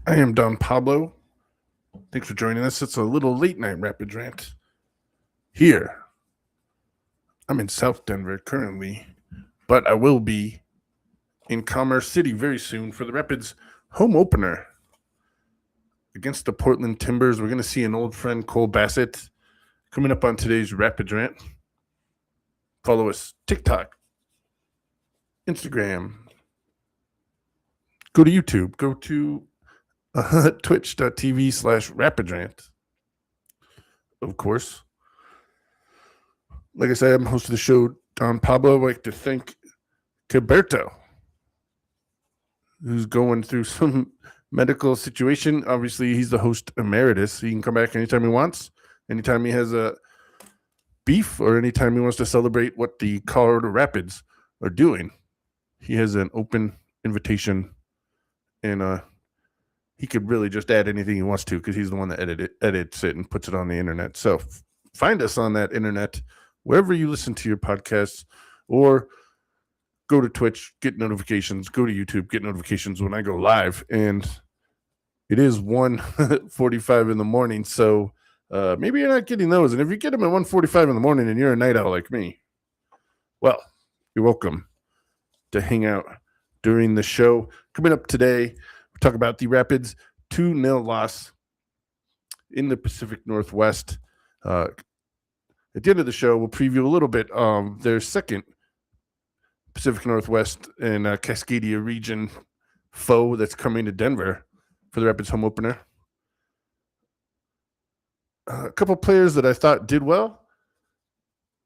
I am Don Pablo. Thanks for joining us. It's a little late night Rapid Rant. Here, I'm in South Denver currently, but I will be in Commerce City very soon for the Rapids home opener against the Portland Timbers. We're going to see an old friend, Cole Bassett, coming up on today's Rapid Rant. Follow us TikTok, Instagram. Go to YouTube. Go to twitch.tv/rapidrant. Of course. Like I said, I'm host of the show, Don Pablo. I'd like to thank Caberto, who's going through some medical situation. Obviously, he's the host emeritus. He can come back anytime he wants, anytime he has a beef, or anytime he wants to celebrate what the Colorado Rapids are doing. He has an open invitation, and he could really just add anything he wants to because he's the one that edits it and puts it on the internet. So find us on that internet, wherever you listen to your podcasts, or go to Twitch, get notifications, go to YouTube, get notifications when I go live. And it is 1:45 in the morning, so maybe you're not getting those. And if you get them at 1:45 in the morning and you're a night owl like me, well, you're welcome to hang out during the show. Coming up today, we'll talk about the Rapids 2-0 loss in the Pacific Northwest. At the end of the show, we'll preview a little bit their second Pacific Northwest and Cascadia region foe that's coming to Denver for the Rapids home opener. A couple players that I thought did well.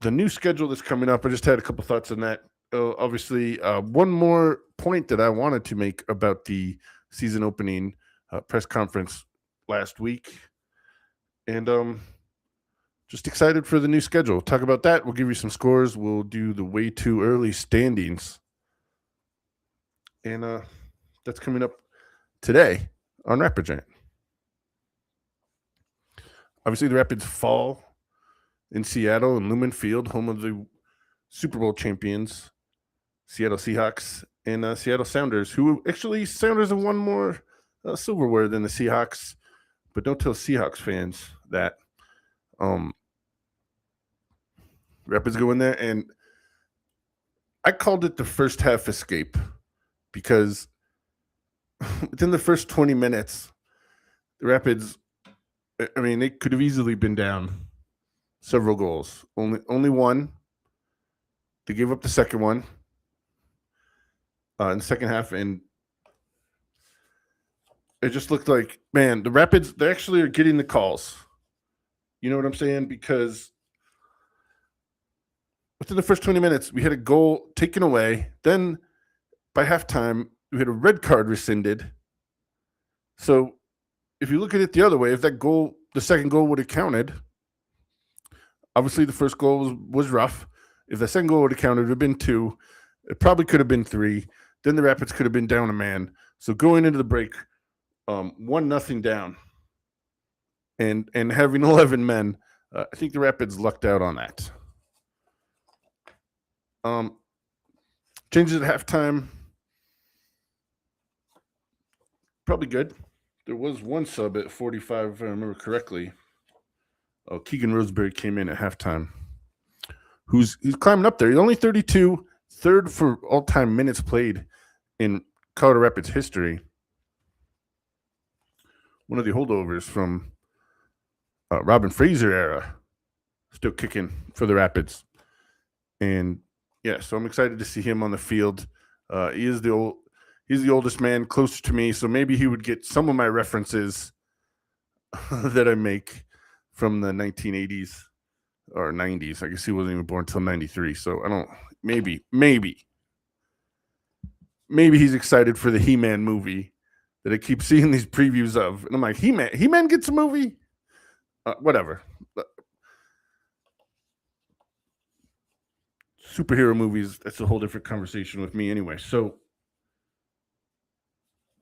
The new schedule that's coming up, I just had a couple thoughts on that. Obviously, one more point that I wanted to make about the season opening press conference last week. And just excited for the new schedule. We'll talk about that. We'll give you some scores. We'll do the way too early standings. And that's coming up today on Rapid Rant. Obviously, the Rapids fall in Seattle and Lumen Field, home of the Super Bowl champions, Seattle Seahawks, and Seattle Sounders, who actually Sounders have won more silverware than the Seahawks, but don't tell Seahawks fans that. Rapids go in there, and I called it the first half escape because within the first 20 minutes, the Rapids, I mean, they could have easily been down several goals. Only one. They gave up the second one in the second half, and it just looked like, man, the Rapids, they actually are getting the calls. You know what I'm saying? Because within the first 20 minutes, we had a goal taken away. Then by halftime, we had a red card rescinded. So if you look at it the other way, if that goal, the second goal would have counted, obviously the first goal was rough. If the second goal would have counted, it would have been 2. It probably could have been 3. Then the Rapids could have been down a man. So going into the break, 1-0 down, and having 11 men, I think the Rapids lucked out on that. Changes at halftime, probably good. There was one sub at 45, if I remember correctly. Keegan Roseberry came in at halftime. He's climbing up there. He's only 32, third for all-time minutes played in Colorado Rapids history. One of the holdovers from Robin Fraser era, still kicking for the Rapids. And yeah, so I'm excited to see him on the field. He's the oldest man closer to me, so maybe he would get some of my references that I make from the 1980s or 90s. I guess he wasn't even born until 93, so I don't. Maybe he's excited for the He-Man movie that I keep seeing these previews of, and I'm like, He-Man gets a movie? Whatever. Superhero movies, that's a whole different conversation with me anyway. So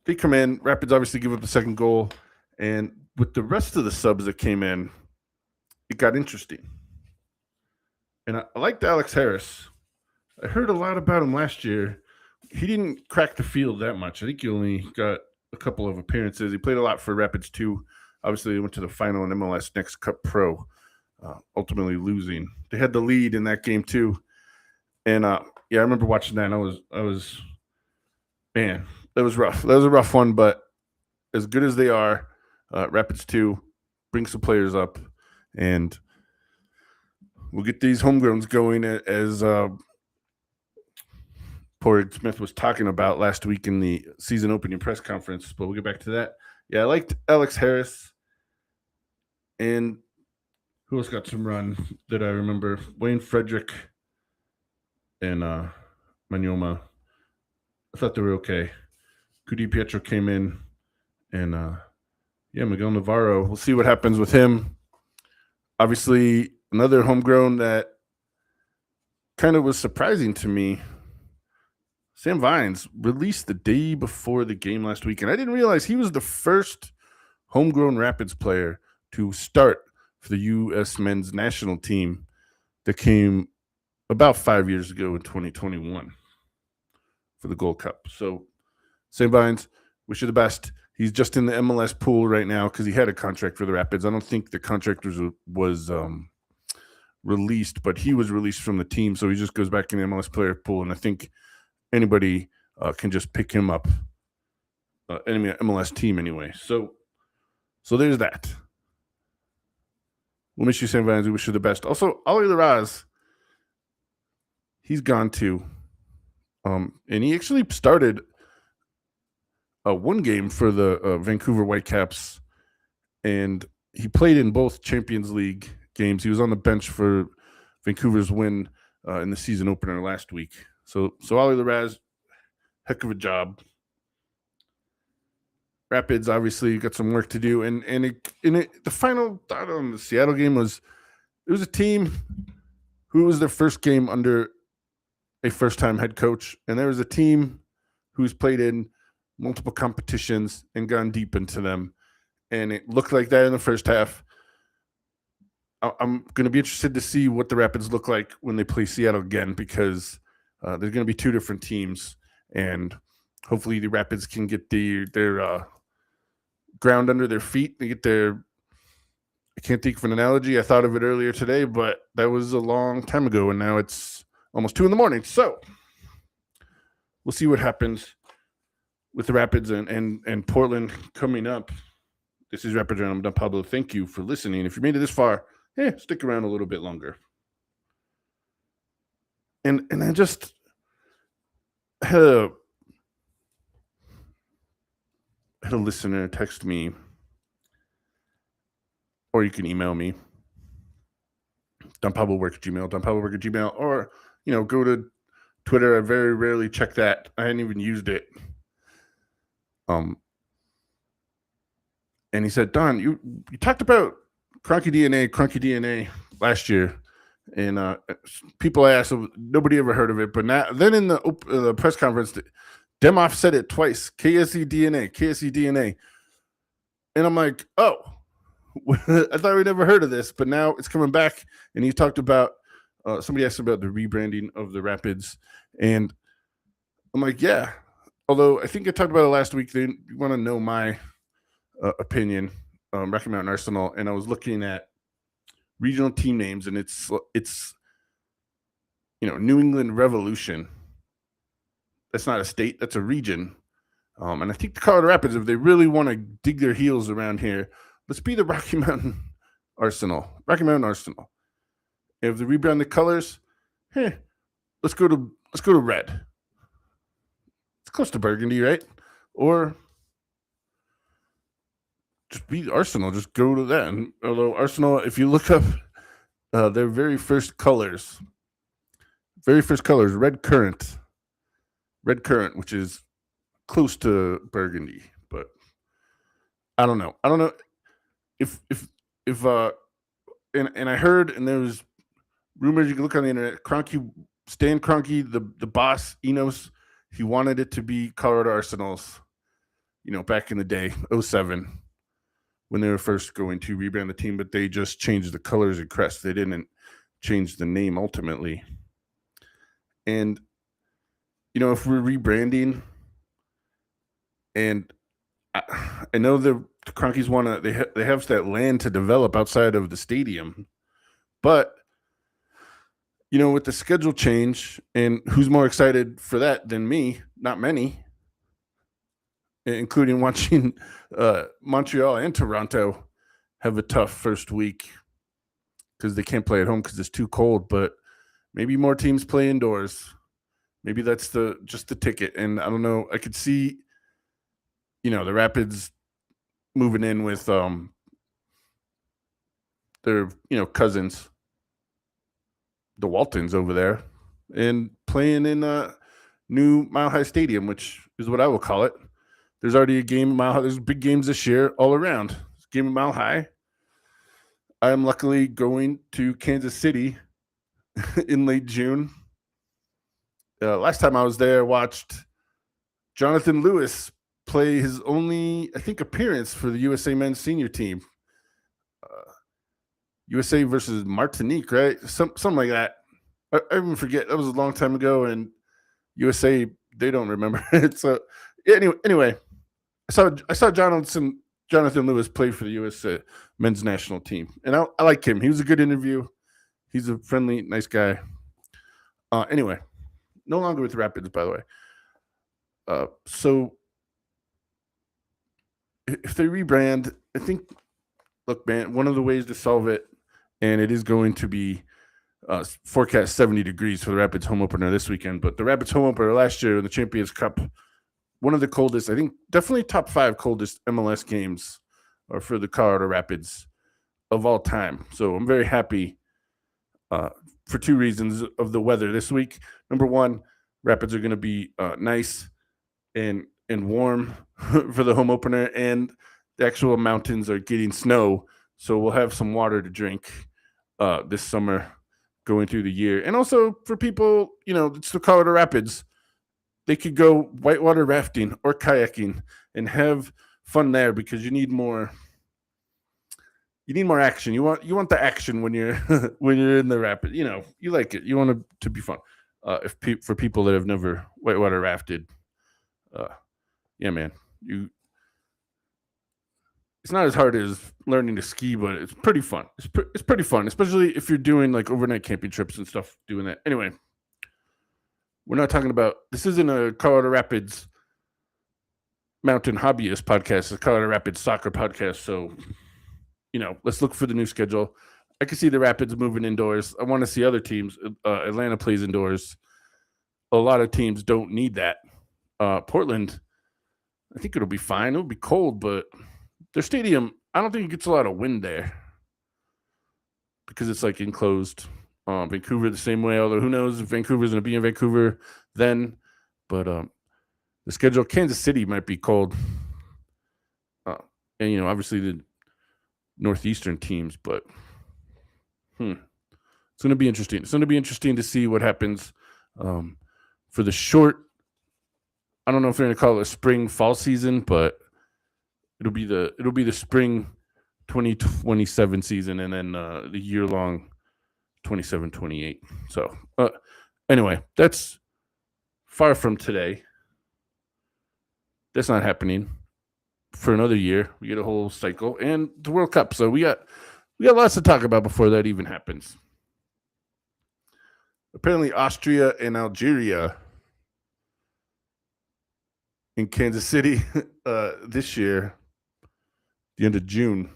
they come in, Rapids obviously give up the second goal, and with the rest of the subs that came in, it got interesting. And I liked Alex Harris. I heard a lot about him last year. He didn't crack the field that much. I think he only got a couple of appearances. He played a lot for Rapids too. Obviously, they went to the final in MLS Next Cup Pro, ultimately losing. They had the lead in that game too, and yeah, I remember watching that. And I was, man, that was rough. That was a rough one, but as good as they are, Rapids 2 bring some players up, and we'll get these homegrowns going as Porrig Smith was talking about last week in the season opening press conference. But we'll get back to that. Yeah, I liked Alex Harris, and who else got some run that I remember? Wayne Frederick and Manyoma. I thought they were okay. Cudi Pietro came in, and yeah, Miguel Navarro. We'll see what happens with him. Obviously, another homegrown that kind of was surprising to me. Sam Vines released the day before the game last week, and I didn't realize he was the first homegrown Rapids player to start for the U.S. men's national team that came about 5 years ago in 2021 for the Gold Cup. So, Sam Vines, wish you the best. He's just in the MLS pool right now because he had a contract for the Rapids. I don't think the contract was released, but he was released from the team, so he just goes back in the MLS player pool, and I think anybody can just pick him up. Any MLS team anyway. So there's that. We'll miss you, Sam Vines. We wish you the best. Also, Ali Larraz, he's gone too. And he actually started one game for the Vancouver Whitecaps, and he played in both Champions League games. He was on the bench for Vancouver's win in the season opener last week. So Ali Larraz, heck of a job. Rapids obviously got some work to do, and the final thought on the Seattle game was it was a team who was their first game under a first-time head coach, and there was a team who's played in multiple competitions and gone deep into them, and it looked like that in the first half. I'm going to be interested to see what the Rapids look like when they play Seattle again, because there's going to be two different teams, and hopefully the Rapids can get their ground under their feet. They get their, I can't think of an analogy. I thought of it earlier today, but that was a long time ago, and now it's almost 2 a.m. So we'll see what happens with the Rapids and Portland coming up. This is Rapids Rant. I'm Don Pablo. Thank you for listening. If you made it this far, stick around a little bit longer. And I just had a listener text me, or you can email me, donpablowork@gmail, donpablowork@gmail, or go to Twitter. I very rarely check that. I hadn't even used it. And he said, Don, you talked about Cronky DNA last year, and people asked, nobody ever heard of it, but then in the press conference, Demoff said it twice, KSE DNA, and I'm like, oh, I thought we never heard of this, but now it's coming back. And he talked about somebody asked about the rebranding of the Rapids, and I'm like, yeah. Although I think I talked about it last week, they want to know my opinion. Rocky Mountain Arsenal, and I was looking at regional team names, and it's New England Revolution. That's not a state, that's a region. And I think the Colorado Rapids, if they really want to dig their heels around here, let's be the Rocky Mountain Arsenal. If they rebrand the colors, let's go to red. It's close to burgundy, right? Or just be Arsenal. Just go to that. And although Arsenal, if you look up their very first colors, red currant, which is close to burgundy, but I don't know if and I heard, and there was rumors, you can look on the internet, Stan Kroenke, the boss, Enos, he wanted it to be Colorado Arsenal's, back in the day, 2007, when they were first going to rebrand the team, but they just changed the colors and crest. They didn't change the name ultimately. And if we're rebranding, and I know the Cronkies want to. They have that land to develop outside of the stadium, but with the schedule change, and who's more excited for that than me? Not many, including watching Montreal and Toronto have a tough first week because they can't play at home because it's too cold. But maybe more teams play indoors. Maybe that's just the ticket. And I don't know. I could see, the Rapids moving in with their cousins, the Waltons over there, and playing in a new Mile High Stadium, which is what I will call it. There's already a game at Mile High. There's big games this year all around. Game at Mile High. I am luckily going to Kansas City in late June. Last time I was there, I watched Jonathan Lewis play his only, I think, appearance for the USA men's senior team. USA versus Martinique, right? Something like that. I even forget. That was a long time ago, and USA, they don't remember it. So anyway, I saw Jonathan Lewis play for the U.S. men's national team, and I like him. He was a good interview. He's a friendly, nice guy. Anyway, no longer with the Rapids, by the way. So if they rebrand, I think, look, man, one of the ways to solve it, and it is going to be forecast 70 degrees for the Rapids home opener this weekend, but the Rapids home opener last year in the Champions Cup, one of the coldest, I think definitely top 5 coldest MLS games for the Colorado Rapids of all time. So I'm very happy for 2 reasons of the weather this week. Number one, Rapids are going to be nice and warm for the home opener, and the actual mountains are getting snow, so we'll have some water to drink this summer going through the year. And also for people, it's the Colorado Rapids, they could go whitewater rafting or kayaking and have fun there because you need more action. You want the action when you're when you're in the rapid. You like it. You want it to be fun. For people that have never whitewater rafted, yeah, man, it's not as hard as learning to ski, but it's pretty fun. It's pretty fun, especially if you're doing like overnight camping trips and stuff. Doing that anyway. We're not talking about, this isn't a Colorado Rapids mountain hobbyist podcast. It's a Colorado Rapids soccer podcast. So, let's look for the new schedule. I can see the Rapids moving indoors. I want to see other teams. Atlanta plays indoors. A lot of teams don't need that. Portland, I think it'll be fine. It'll be cold, but their stadium, I don't think it gets a lot of wind there because it's like enclosed. Vancouver the same way, although who knows if Vancouver's going to be in Vancouver then. But the schedule, Kansas City might be cold. And, obviously the Northeastern teams, but it's going to be interesting. It's going to be interesting to see what happens for the short, I don't know if they're going to call it a spring fall season, but it'll be the spring 2027 season and then the year-long 27-28. So anyway, that's far from today. That's not happening for another year. We get a whole cycle and the World Cup. So we got lots to talk about before that even happens. Apparently Austria and Algeria in Kansas City this year, the end of June,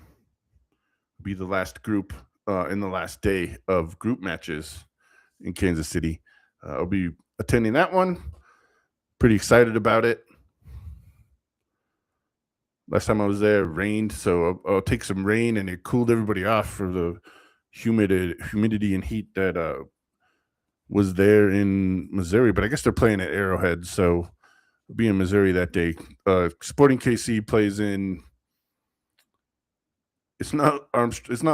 will be the last group in the last day of group matches in Kansas City. I'll be attending that one. Pretty excited about it. Last time I was there, it rained, so I'll take some rain, and it cooled everybody off for the humidity and heat that was there in Missouri. But I guess they're playing at Arrowhead, so I'll be in Missouri that day. Sporting KC plays in. It's not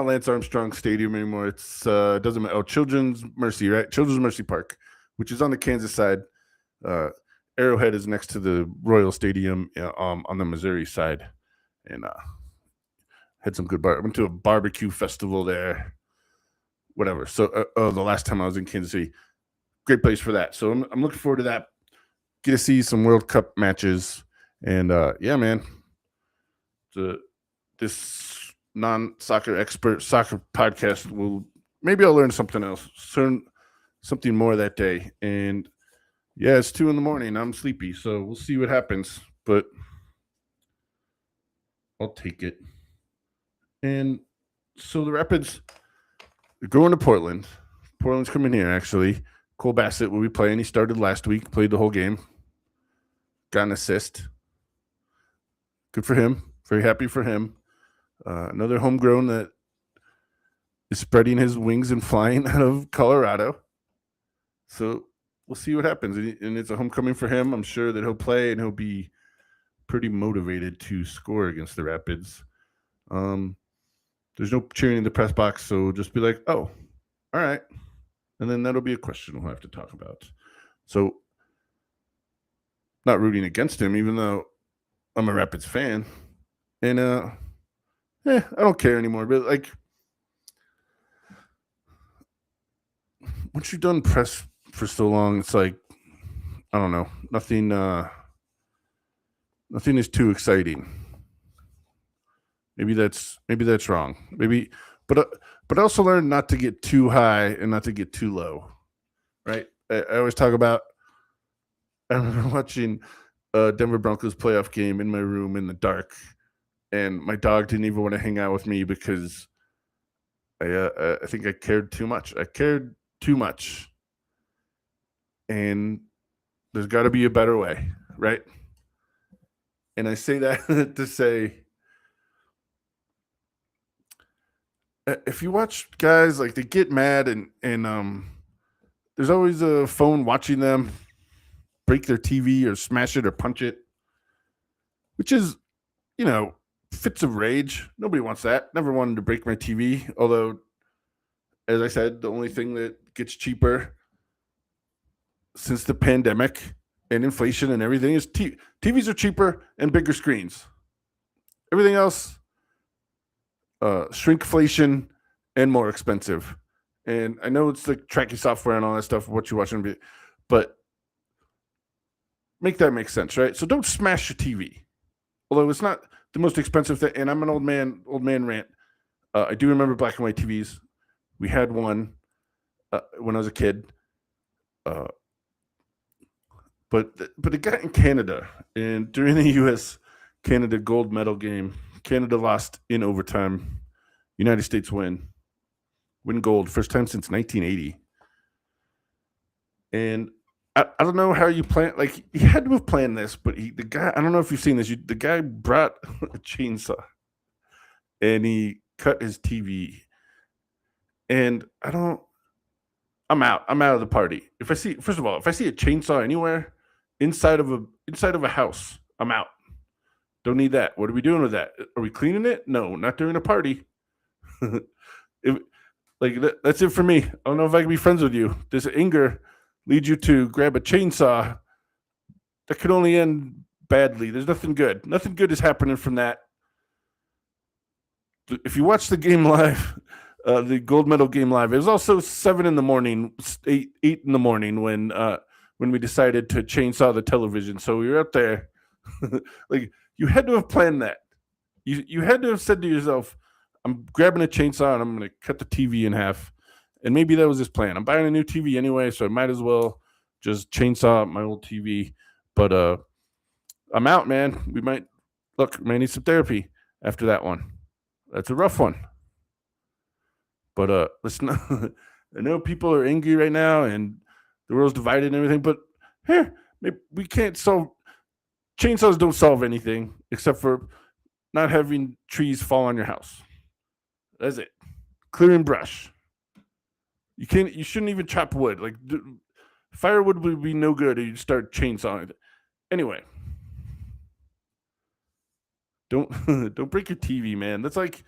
Lance Armstrong Stadium anymore. It's doesn't matter. Oh, Children's Mercy, right? Children's Mercy Park, which is on the Kansas side. Arrowhead is next to the Royal Stadium on the Missouri side, and had some good bar. I went to a barbecue festival there. Whatever. So the last time I was in Kansas City, great place for that. So I'm looking forward to that. Get to see some World Cup matches, and yeah, man. the this non-soccer expert soccer podcast will maybe I'll learn something else, learn something more that day. And yeah, it's 2 in the morning. I'm sleepy, so we'll see what happens. But I'll take it. And so the Rapids are going to Portland. Portland's coming here actually. Cole Bassett will be playing. He started last week, played the whole game, got an assist. Good for him. Very happy for him. Another homegrown that is spreading his wings and flying out of Colorado. So we'll see what happens. And it's a homecoming for him. I'm sure that he'll play and he'll be pretty motivated to score against the Rapids. There's no cheering in the press box, so just be like, oh, all right. And then that'll be a question we'll have to talk about. So, not rooting against him, even though I'm a Rapids fan. And, I don't care anymore. But, like, once you've done press for so long, it's like, I don't know. Nothing is too exciting. Maybe that's wrong. But I also learned not to get too high and not to get too low. Right? I always talk about. I remember watching a Denver Broncos playoff game in my room in the dark, and my dog didn't even want to hang out with me because I think I cared too much. And there's got to be a better way, right? And I say that to say, if you watch guys like they get mad and there's always a phone watching them break their TV or smash it or punch it, which is, fits of rage. Nobody wants that. Never wanted to break my TV. Although, as I said, the only thing that gets cheaper since the pandemic and inflation and everything is TVs are cheaper and bigger screens. Everything else, shrinkflation and more expensive. And I know it's the tracking software and all that stuff, what you're watching, but make that make sense, right? So don't smash your TV. Although it's not the most expensive thing, and I'm an old man rant. I do remember black and white TVs. We had one when I was a kid. But it got in Canada, and during the U.S. Canada gold medal game, Canada lost in overtime. United States win gold, first time since 1980. And I don't know how you plan. Like, he had to have planned this, but the guy, I don't know if you've seen this. The guy brought a chainsaw and he cut his TV. And I'm out of the party. If I see a chainsaw anywhere inside of a house, I'm out. Don't need that. What are we doing with that? Are we cleaning it? No, not during a party. That's it for me. I don't know if I can be friends with you. Does anger lead you to grab a chainsaw? That could only end badly. There's nothing good. Nothing good is happening from that. If you watch the game live, the gold medal game live, it was also 7 in the morning, 8 in the morning when we decided to chainsaw the television. So we were up there. Like, you had to have planned that. You had to have said to yourself, I'm grabbing a chainsaw and I'm going to cut the TV in half. And maybe that was his plan. I'm buying a new TV anyway, so I might as well just chainsaw my old TV. But I'm out, man. We might need some therapy after that one. That's a rough one. But listen, I know people are angry right now and the world's divided and everything, but we can't solve. Chainsaws don't solve anything except for not having trees fall on your house. That's it. Clearing brush. You shouldn't even chop wood. Like, firewood would be no good if you start chainsawing it. Anyway, don't break your TV, man. That's like,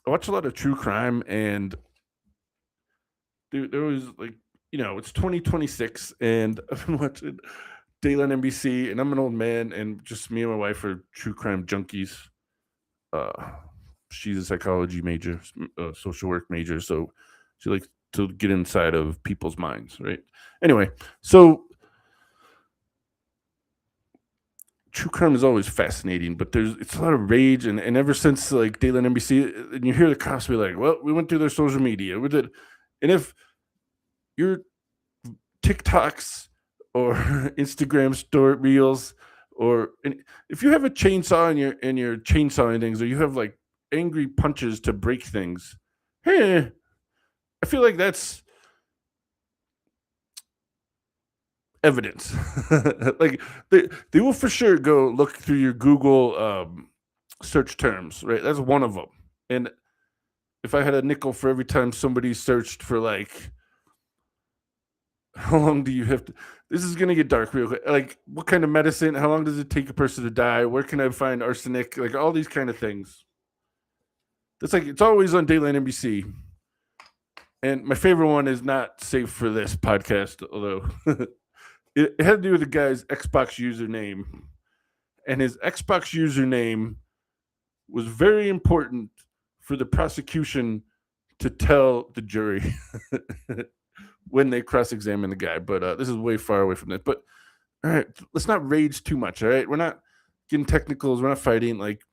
I watch a lot of true crime, and there was it's 2026, and I've been watching Dayland NBC, and I'm an old man, and just me and my wife are true crime junkies. She's a psychology major, social work major, so she likes to get inside of people's minds, right? Anyway, so true crime is always fascinating, but it's a lot of rage, and ever since like Dayland NBC, and you hear the cops be like, "Well, we went through their social media, we did," and if your TikToks or Instagram story reels, or if you have a chainsaw and you're chainsawing things, or you have like angry punches to break things, hey, I feel like that's evidence. Like they will for sure go look through your Google search terms, right? That's one of them. And if I had a nickel for every time somebody searched for like, how long do you have to? This is gonna get dark real quick. Like, what kind of medicine? How long does it take a person to die? Where can I find arsenic? Like all these kind of things. It's like it's always on Dayland NBC. And my favorite one is not safe for this podcast, although it had to do with the guy's Xbox username. And his Xbox username was very important for the prosecution to tell the jury when they cross-examine the guy. But this is way far away from that. But all right, let's not rage too much. All right, we're not getting technicals. We're not fighting. Like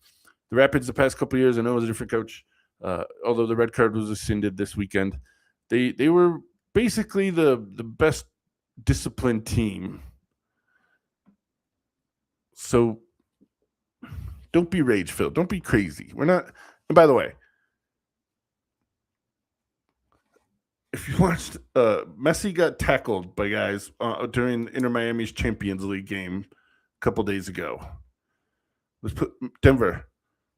the Rapids, the past couple of years, I know it was a different coach. Although the red card was rescinded this weekend, they were basically the best disciplined team. So don't be rage filled. Don't be crazy. We're not. And by the way, if you watched, Messi got tackled by guys during Inter Miami's Champions League game a couple days ago. Let's put Denver.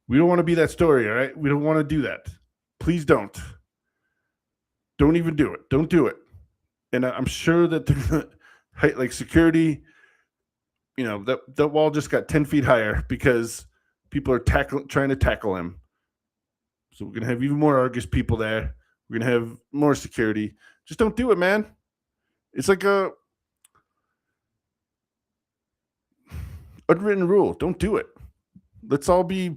We don't want to be that story, all right? We don't want to do that. Please don't. Don't even do it. Don't do it. And I'm sure that they're like security. You know that wall just got 10 feet higher because people are trying to tackle him. So we're gonna have even more Argus people there. We're gonna have more security. Just don't do it, man. It's like a unwritten rule. Don't do it. Let's all be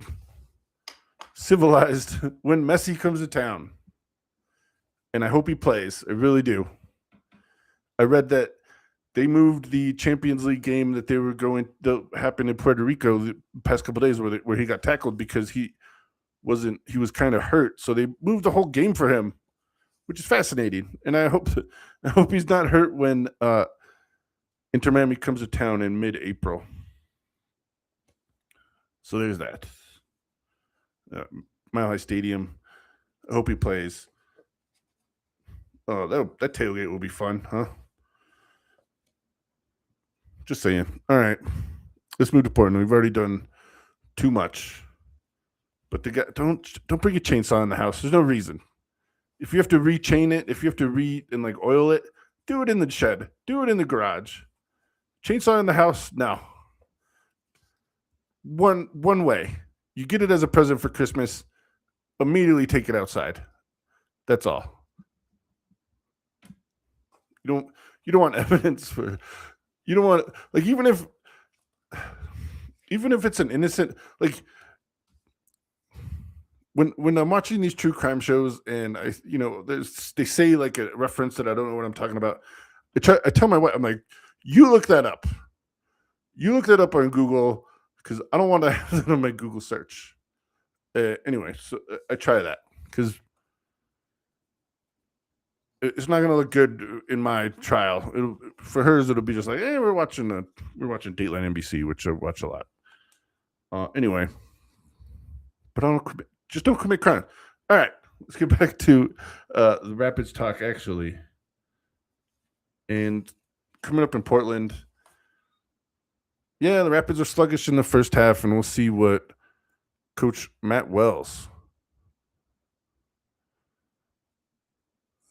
civilized when Messi comes to town. And I hope he plays. I really do. I read that they moved the Champions League game that they were going to happen in Puerto Rico the past couple of days where he got tackled because he was kind of hurt. So they moved the whole game for him, which is fascinating. And I hope he's not hurt when Inter Miami comes to town in mid-April. So there's that. Mile High Stadium. I hope he plays. Oh, that tailgate will be fun, huh? Just saying. All right, let's move to Portland. We've already done too much. But the guy, don't bring a chainsaw in the house. There's no reason. If you have to rechain it, if you have to and oil it, do it in the shed. Do it in the garage. Chainsaw in the house, no. One way. You get it as a present for Christmas. Immediately take it outside. That's all. You don't want evidence for. You don't want even if it's an innocent when I'm watching these true crime shows and they say like a reference that I don't know what I'm talking about. I tell my wife, I'm like, you look that up. You look that up on Google because I don't want to have that on my Google search. Anyway, so I try that because it's not going to look good in my trial. For hers, it'll be just like, hey, we're watching Dateline NBC, which I watch a lot. Anyway, but don't commit crime. All right, let's get back to the Rapids talk, actually. And coming up in Portland, yeah, the Rapids are sluggish in the first half, and we'll see what Coach Matt Wells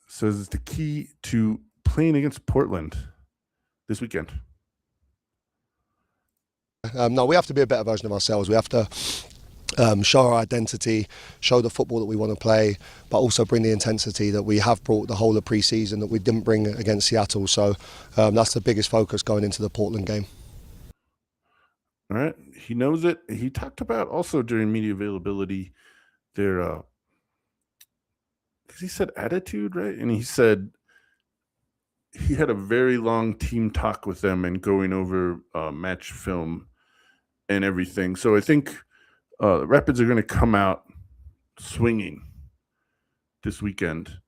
says is the key to playing against Portland this weekend. No, we have to be a better version of ourselves. We have to show our identity, show the football that we want to play, but also bring the intensity that we have brought the whole of pre-season that we didn't bring against Seattle. So that's the biggest focus going into the Portland game. All right. He knows it. He talked about also during media availability their because he said attitude, right? And he said he had a very long team talk with them and going over match film. and everything. So I think the Rapids are going to come out swinging this weekend.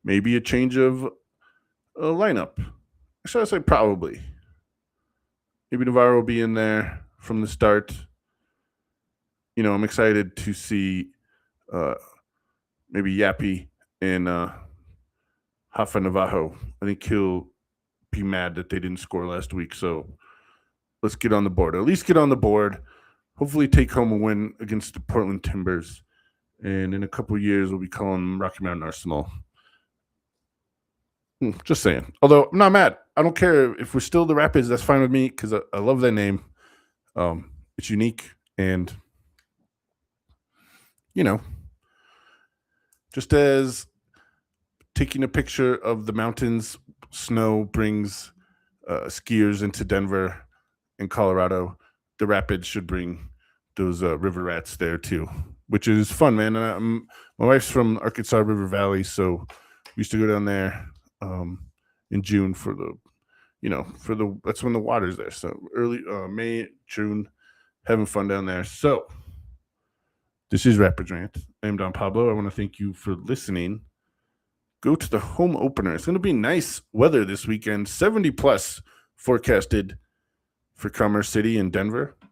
Maybe a change of lineup. Should I say probably? Maybe Navarro will be in there from the start. I'm excited to see maybe Yappy and Rafa Navajo. I think he'll be mad that they didn't score last week. So let's get on the board. At least get on the board. Hopefully take home a win against the Portland Timbers. And in a couple of years, we'll be calling them Rocky Mountain Arsenal. Just saying. Although I'm not mad. I don't care if we're still the Rapids. That's fine with me because I love that name. It's unique. And, just as taking a picture of the mountains, snow brings skiers into Denver and Colorado, the Rapids should bring those river rats there too, which is fun, man. And my wife's from Arkansas River Valley, so we used to go down there in June for that's when the water's there. So early May, June, having fun down there. So this is Rapids Rant. I am Don Pablo. I want to thank you for listening. Go to the home opener. It's going to be nice weather this weekend. 70 plus forecasted for Commerce City and Denver. I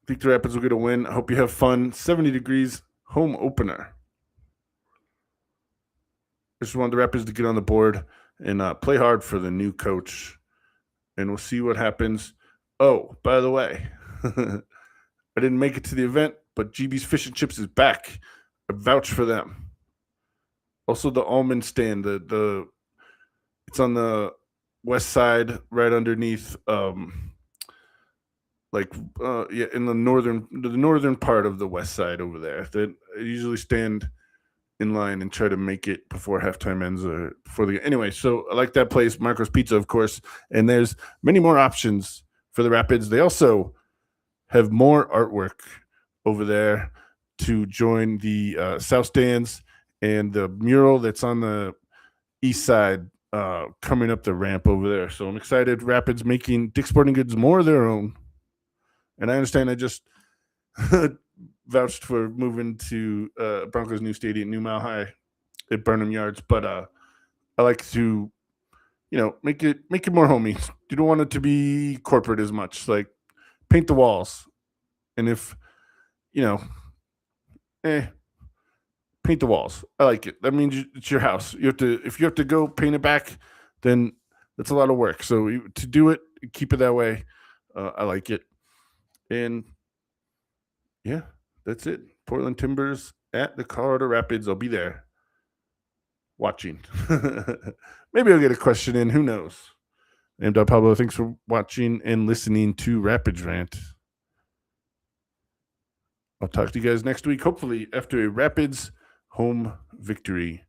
think the Rapids will get a win. I hope you have fun. 70 degrees home opener. I just want the Rapids to get on the board and play hard for the new coach. And we'll see what happens. Oh, by the way, I didn't make it to the event, but GB's Fish and Chips is back. I vouch for them. Also, the almond stand. It's on the west side, right underneath, in the northern part of the west side over there. That I usually stand in line and try to make it before halftime ends or before the anyway. So I like that place, Marco's Pizza, of course. And there's many more options for the Rapids. They also have more artwork over there to join the South Stands and the mural that's on the east side coming up the ramp over there. So I'm excited. Rapids making Dick's Sporting Goods more of their own. And I understand I just vouched for moving to Broncos' new stadium, New Mile High at Burnham Yards. But I like to, make it more homey. You don't want it to be corporate as much. Like, paint the walls. And if, paint the walls. I like it. That means it's your house. If you have to go paint it back, then that's a lot of work. So to do it, keep it that way. I like it. And yeah, that's it. Portland Timbers at the Colorado Rapids. I'll be there watching. Maybe I'll get a question in. Who knows? I'm Don Pablo. Thanks for watching and listening to Rapids Rant. I'll talk to you guys next week, hopefully after a Rapids home victory